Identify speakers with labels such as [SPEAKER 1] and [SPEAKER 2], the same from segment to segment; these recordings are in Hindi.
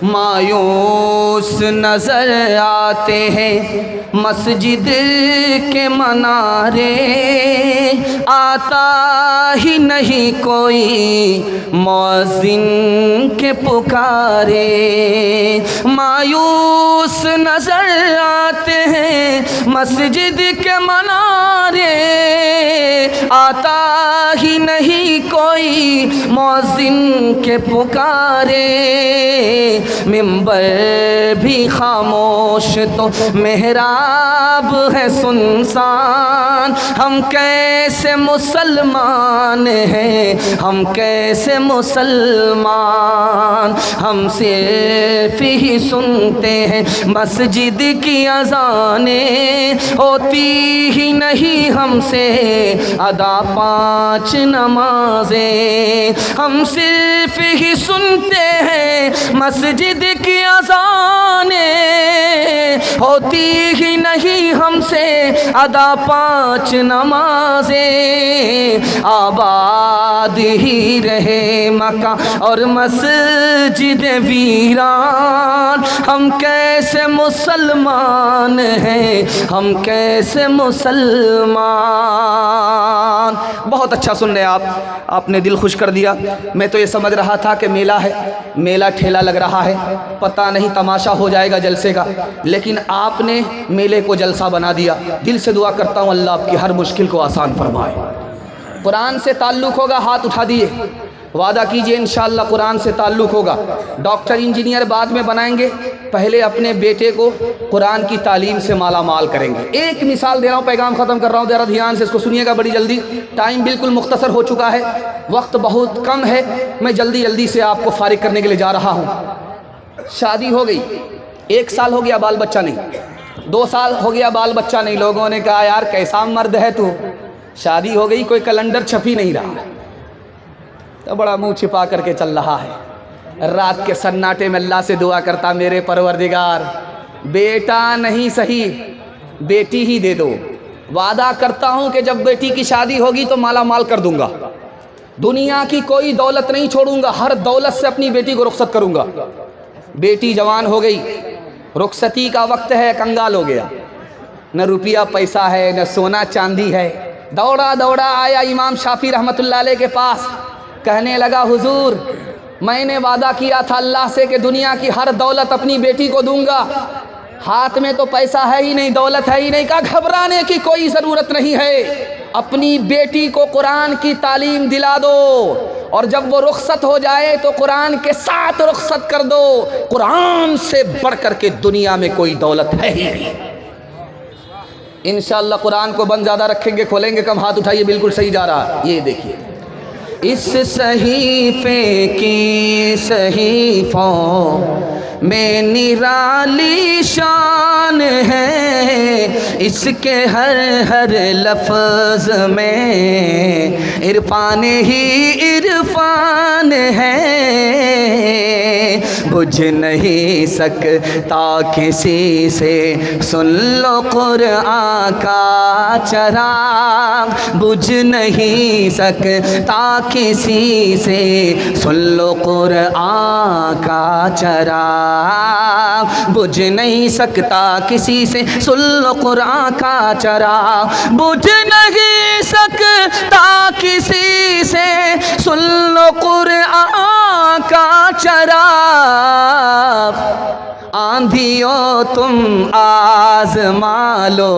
[SPEAKER 1] मायूस नजर आते हैं मस्जिद के मनारे, आता ही नहीं कोई मुअज्जिन के पुकारे। मायूस नजर आते हैं मस्जिद के मनारे, आता ही नहीं कोई मुअज्जिन के पुकारे। मिंबर भी खामोश तो मेहराब है सुनसान, हम कैसे मुसलमान हैं, हम कैसे मुसलमान। हम सिर्फ ही सुनते हैं मस्जिद की अज़ानें, होती ही नहीं हमसे अदा 5 नमाजें। हम सिर्फ ही सुनते हैं मस्जिद की अज़ानें, होती ही नहीं हमसे अदा 5 नमाजें। आबाद ही रहे मक्का और मस्जिद वीरान, हम कैसे मुसलमान हैं, हम कैसे मुसलमान। बहुत अच्छा सुन रहे आप, आपने दिल खुश कर दिया। मैं तो ये समझ रहा था कि मेला है, मेला ठेला लग रहा है, पता नहीं तमाशा हो जाएगा जलसे का, लेकिन आपने मेले को जलसा बना दिया। दिल से दुआ करता हूँ अल्लाह आपकी हर मुश्किल को आसान फरमाए। कुरान से ताल्लुक़ होगा, हाथ उठा दिए, वादा कीजिए इंशाअल्लाह कुरान से ताल्लुक़ होगा। डॉक्टर इंजीनियर बाद में बनाएंगे, पहले अपने बेटे को कुरान की तालीम से माला माल करेंगे। एक मिसाल दे रहा हूँ, पैगाम ख़त्म कर रहा हूँ, ज़रा ध्यान से इसको सुनिएगा बड़ी जल्दी। टाइम बिल्कुल मुख्तसर हो चुका है, वक्त बहुत कम है, मैं जल्दी जल्दी से आपको फारिग करने के लिए जा रहा हूँ। शादी हो गई, 1 साल हो गया बाल बच्चा नहीं, 2 साल हो गया बाल बच्चा नहीं। लोगों ने कहा यार कैसा मर्द है तू, शादी हो गई कोई कैलेंडर छप ही नहीं रहा, तो बड़ा मुंह छिपा करके चल रहा है। रात के सन्नाटे में अल्लाह से दुआ करता, मेरे परवरदिगार बेटा नहीं सही बेटी ही दे दो, वादा करता हूँ कि जब बेटी की शादी होगी तो माला माल कर दूंगा, दुनिया की कोई दौलत नहीं छोड़ूंगा, हर दौलत से अपनी बेटी को रुखसत करूंगा। बेटी जवान हो गई, रुखसती का वक्त है, कंगाल हो गया, न रुपया पैसा है न सोना चांदी है। दौड़ा दौड़ा आया इमाम शाफी रहमतुल्लाह अलैह के पास, कहने लगा हुजूर मैंने वादा किया था अल्लाह से कि दुनिया की हर दौलत अपनी बेटी को दूंगा, हाथ में तो पैसा है ही नहीं, दौलत है ही नहीं। कहा घबराने की कोई ज़रूरत नहीं है, अपनी बेटी को कुरान की तालीम दिला दो, और जब वो रुखसत हो जाए तो कुरान के साथ रुखसत कर दो। कुरान से बढ़ कर के दुनिया में कोई दौलत है ही नहीं। इंशाअल्लाह कुरान को बंद ज़्यादा रखेंगे, खोलेंगे कम। हाथ उठाइए, बिल्कुल सही जा रहा है। ये देखिए, इस सहीफ़े की सहीफ़ों में निराली शान है, इसके हर हर लफ्ज़ में इरफान ही इरफान है। बुझ नहीं सकता किसी से, सुन लो कुरान का चराग, बुझ नहीं सकता किसी से, सुन लो कुरान का चराग। बुझ नहीं सकता किसी से, सुन लो कुरान का चराग। बुझ नहीं सकता किसी से, सुन लो कुरान का चराग। आंधियों तुम आज़मा लो,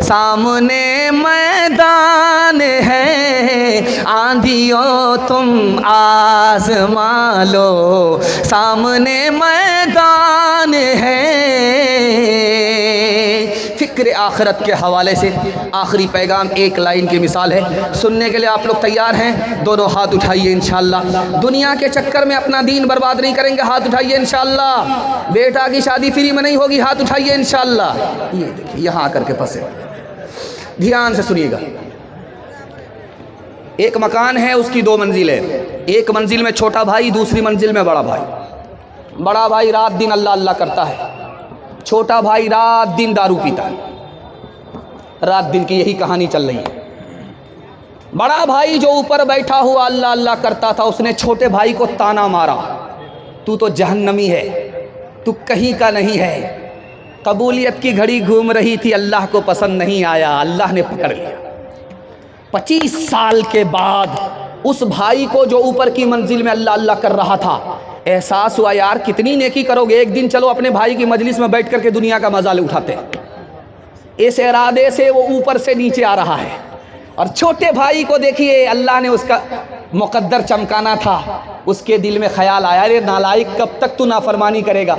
[SPEAKER 1] सामने मैदान है। आंधियों तुम आज़मा लो, सामने मैदान है। फ़िक्र आखिरत के हवाले से आखिरी पैगाम, एक लाइन की मिसाल है, सुनने के लिए आप लोग तैयार हैं? दोनों हाथ उठाइए इंशाअल्लाह। दुनिया के चक्कर में अपना दीन बर्बाद नहीं करेंगे, हाथ उठाइए इंशाअल्लाह। बेटा की शादी फ्री में नहीं होगी, हाथ उठाइए इंशाअल्लाह। ये देखिए यहाँ आकर के फंसे, ध्यान से सुनिएगा। एक मकान है, उसकी 2 मंजिलें, एक मंजिल में छोटा भाई, दूसरी मंजिल में बड़ा भाई। बड़ा भाई रात दिन अल्लाह अल्लाह करता है, छोटा भाई रात दिन दारू पीता है। रात दिन की यही कहानी चल रही है। बड़ा भाई जो ऊपर बैठा हुआ अल्लाह अल्लाह करता था, उसने छोटे भाई को ताना मारा, तू तो जहन्नमी है, तू कहीं का नहीं है। कबूलियत की घड़ी घूम रही थी, अल्लाह को पसंद नहीं आया, अल्लाह ने पकड़ लिया। 25 साल के बाद उस भाई को जो ऊपर की मंजिल में अल्लाह अल्लाह कर रहा था, एहसास हुआ यार कितनी नेकी करोगे, एक दिन चलो अपने भाई की मजलिस में बैठ करके दुनिया का मजा ले उठाते हैं। इस इरादे से वो ऊपर से नीचे आ रहा है। और छोटे भाई को देखिए, अल्लाह ने उसका मुकद्दर चमकाना था, उसके दिल में ख्याल आया, अरे नालायक कब तक तू नाफरमानी करेगा,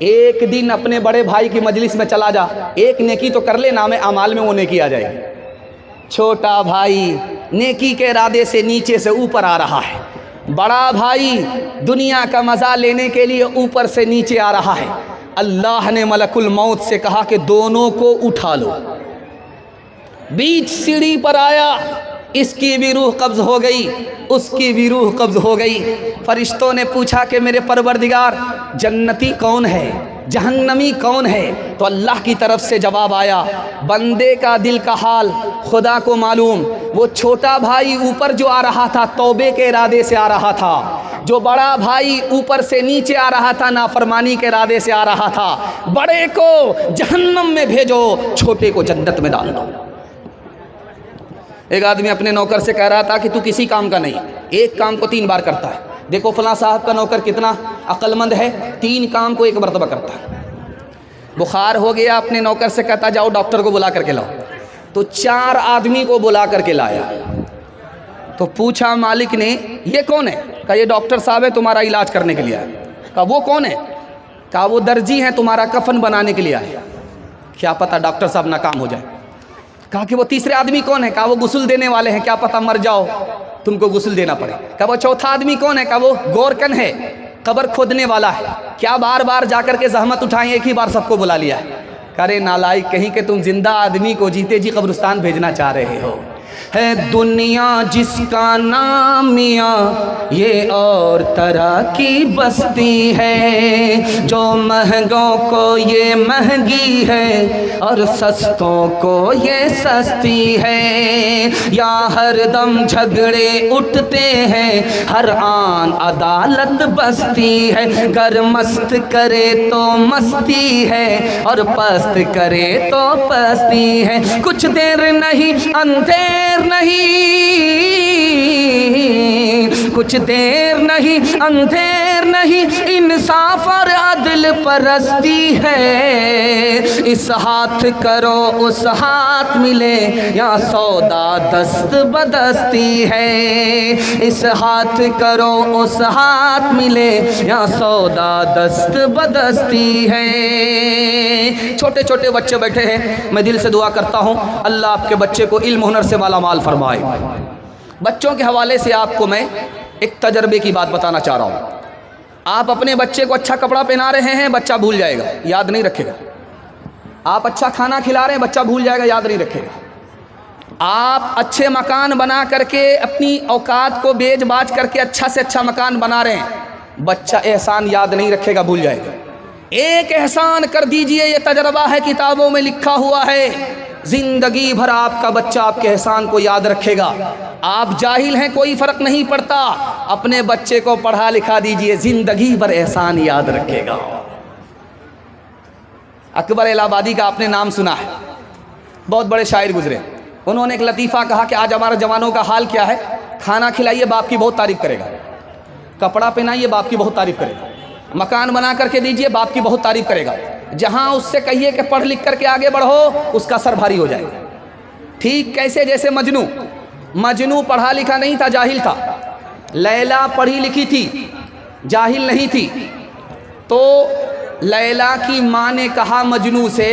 [SPEAKER 1] एक दिन अपने बड़े भाई की मजलिस में चला जा, एक नेकी तो कर ले, नामे अमाल में वो नेकी आ जाएगी। छोटा भाई नेकी के इरादे से नीचे से ऊपर आ रहा है, बड़ा भाई दुनिया का मज़ा लेने के लिए ऊपर से नीचे आ रहा है। अल्लाह ने मलकुल मौत से कहा कि दोनों को उठा लो। बीच सीढ़ी पर आया, इसकी भी रूह कब्ज़ हो गई, उसकी भी रूह कब्ज़ हो गई। फरिश्तों ने पूछा कि मेरे परवरदिगार, जन्नती कौन है, जहन्नमी कौन है? तो अल्लाह की तरफ से जवाब आया, बंदे का दिल का हाल खुदा को मालूम। वो छोटा भाई ऊपर जो आ रहा था तौबे के इरादे से आ रहा था, जो बड़ा भाई ऊपर से नीचे आ रहा था नाफरमानी के इरादे से आ रहा था। बड़े को जहन्नम में भेजो, छोटे को जन्नत में डाल दो। एक आदमी अपने नौकर से कह रहा था कि तू किसी काम का नहीं, एक काम को 3 बार करता है। देखो फलां साहब का नौकर कितना अक्लमंद है, 3 काम को 1 मरतबा करता है। बुखार हो गया, अपने नौकर से कहता जाओ डॉक्टर को बुला करके लाओ। तो 4 आदमी को बुला करके लाया। तो पूछा मालिक ने, ये कौन है? कहा ये डॉक्टर साहब है, तुम्हारा इलाज करने के लिए आए। कहा वो कौन है? कहा वो दर्जी हैं, तुम्हारा कफन बनाने के लिए आए। क्या पता डॉक्टर साहब नाकाम हो जाए। कहा कि वो तीसरे आदमी कौन है? कहा वो गुस्ल देने वाले हैं, क्या पता मर जाओ तुमको गुस्ल देना पड़े। कहा वो चौथा आदमी कौन है? कहा वो गोरकन है, कब्र खोदने वाला है, क्या बार बार जाकर के जहमत उठाएं, एक ही बार सबको बुला लिया है। करे नालायक कहीं कि तुम जिंदा आदमी को जीते जी कब्रिस्तान भेजना चाह रहे हो। है दुनिया जिसका नाम मियाँ, ये और तरह की बस्ती है, जो महंगों को ये महंगी है और सस्तों को ये सस्ती है। यहाँ हरदम झगड़े उठते हैं, हर आन अदालत बसती है। गर मस्त करे तो मस्ती है और पस्त करे तो पस्ती है। कुछ देर नहीं अंधेर नहीं, कुछ देर नहीं अंधेर नहीं, इंसाफ और अदल परस्ती है। इस हाथ करो उस हाथ मिले, या सौदा दस्त बदस्ती है। इस हाथ करो उस हाथ मिले, या सौदा दस्त बदस्ती है। छोटे छोटे बच्चे बैठे हैं, मैं दिल से दुआ करता हूँ अल्लाह आपके बच्चे को इल्म हुनर से मालामाल फरमाए। बच्चों के हवाले से आपको मैं एक तजर्बे की बात बताना चाह रहा हूँ। आप अपने बच्चे को अच्छा कपड़ा पहना रहे हैं, बच्चा भूल जाएगा, याद नहीं रखेगा। आप अच्छा खाना खिला रहे हैं, बच्चा भूल जाएगा, याद नहीं रखेगा। आप अच्छे मकान बना करके अपनी औकात को बेच बाच करके अच्छा से अच्छा मकान बना रहे हैं, बच्चा एहसान याद नहीं रखेगा, भूल जाएगा। एक एहसान कर दीजिए, ये तजर्बा है, किताबों में लिखा हुआ है, जिंदगी भर आपका बच्चा आपके एहसान को याद रखेगा। आप जाहिल हैं, कोई फ़र्क नहीं पड़ता, अपने बच्चे को पढ़ा लिखा दीजिए, ज़िंदगी भर एहसान याद रखेगा। अकबर इलाहाबादी का आपने नाम सुना है, बहुत बड़े शायर गुजरे। उन्होंने एक लतीफ़ा कहा कि आज हमारे जवानों का हाल क्या है, खाना खिलाइए बाप की बहुत तारीफ़ करेगा, कपड़ा पहनाइए बाप की बहुत तारीफ़ करेगा, मकान बना करके दीजिए बाप की बहुत तारीफ़ करेगा। जहाँ उससे कहिए कि पढ़ लिख करके आगे बढ़ो, उसका सर भारी हो जाएगा। ठीक कैसे? जैसे मजनू पढ़ा लिखा नहीं था, जाहिल था। लैला पढ़ी लिखी थी, जाहिल नहीं थी। तो लैला की माँ ने कहा मजनू से,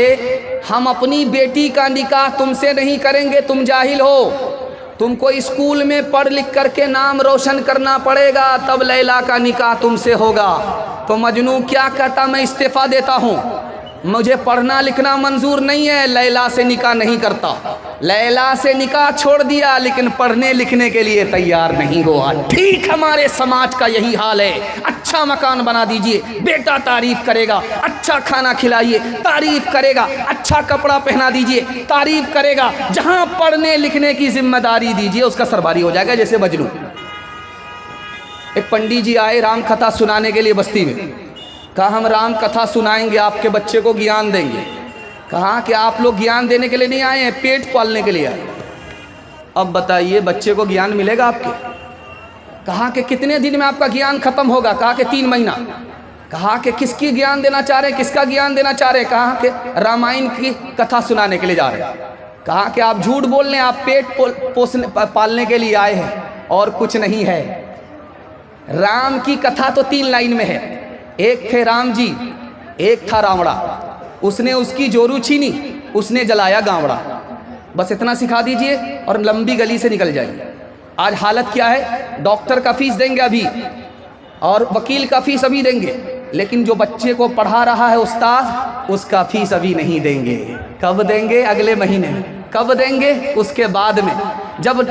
[SPEAKER 1] हम अपनी बेटी का निकाह तुमसे नहीं करेंगे, तुम जाहिल हो, तुमको स्कूल में पढ़ लिख करके नाम रोशन करना पड़ेगा, तब लैला का निकाह तुमसे होगा। तो मजनू क्या कहता, मैं इस्तीफ़ा देता हूँ, मुझे पढ़ना लिखना मंजूर नहीं है, लैला से निकाह नहीं करता। लैला से निकाह छोड़ दिया, लेकिन पढ़ने लिखने के लिए तैयार नहीं हुआ। ठीक हमारे समाज का यही हाल है। अच्छा मकान बना दीजिए, बेटा तारीफ़ करेगा, अच्छा खाना खिलाइए, तारीफ़ करेगा, अच्छा कपड़ा पहना दीजिए, तारीफ़ करेगा। जहाँ पढ़ने लिखने की जिम्मेदारी दीजिए, उसका सरबारी हो जाएगा। जैसे मजनू, एक पंडित जी आए राम कथा सुनाने के लिए बस्ती में। कहा हम राम कथा सुनाएंगे, आपके बच्चे को ज्ञान देंगे। कहा कि आप लोग ज्ञान देने के लिए नहीं आए हैं, पेट पालने के लिए आए। अब बताइए बच्चे को ज्ञान मिलेगा आपके? कहा कि कितने दिन में आपका ज्ञान खत्म होगा? कहा कि 3 महीना। कहा कि किसकी ज्ञान देना चाह रहे हैं, किसका ज्ञान देना चाह रहे हैं? कहा कि रामायण की कथा सुनाने के लिए जा रहे हैं। कहा कि आप झूठ बोल रहे हैं, आप पेट पालने के लिए आए हैं और कुछ नहीं है। राम की कथा तो 3 लाइन में है। एक थे राम जी, एक था रावणा। उसने उसकी जोरू छीनी, उसने जलाया गावड़ा। बस इतना सिखा दीजिए और लंबी गली से निकल जाइए। आज हालत क्या है? डॉक्टर का फीस देंगे अभी और वकील का फीस अभी देंगे, लेकिन जो बच्चे को पढ़ा रहा है उस्ताद, उसका फीस अभी नहीं देंगे। कब देंगे? अगले महीने में। कब देंगे? उसके बाद में। जब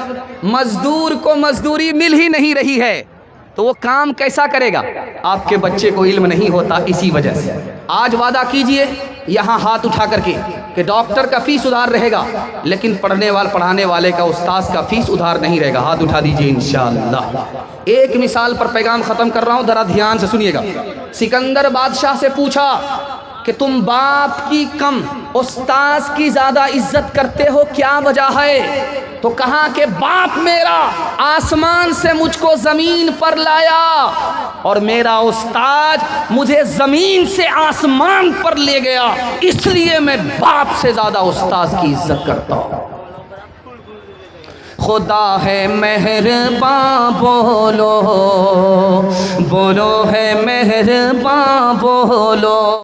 [SPEAKER 1] मजदूर को मजदूरी मिल ही नहीं रही है तो वो काम कैसा करेगा? आपके बच्चे को इल्म नहीं होता इसी वजह से। आज वादा कीजिए यहाँ हाथ उठा करके कि डॉक्टर का फीस उधार रहेगा, लेकिन पढ़ाने वाले का, उस्ताद का फीस उधार नहीं रहेगा। हाथ उठा दीजिए इंशाअल्लाह। एक मिसाल पर पैगाम ख़त्म कर रहा हूँ, ज़रा ध्यान से सुनिएगा। सिकंदर बादशाह से पूछा कि तुम बाप की कम उस्ताद की ज़्यादा इज्जत करते हो, क्या वजह है? तो कहा कि बाप मेरा आसमान से मुझको ज़मीन पर लाया और मेरा उस्ताद मुझे ज़मीन से आसमान पर ले गया, इसलिए मैं बाप से ज़्यादा उस्ताद की इज्जत करता हूँ। खुदा है मेहरबान बोलो, बोलो है मेहरबान बोलो।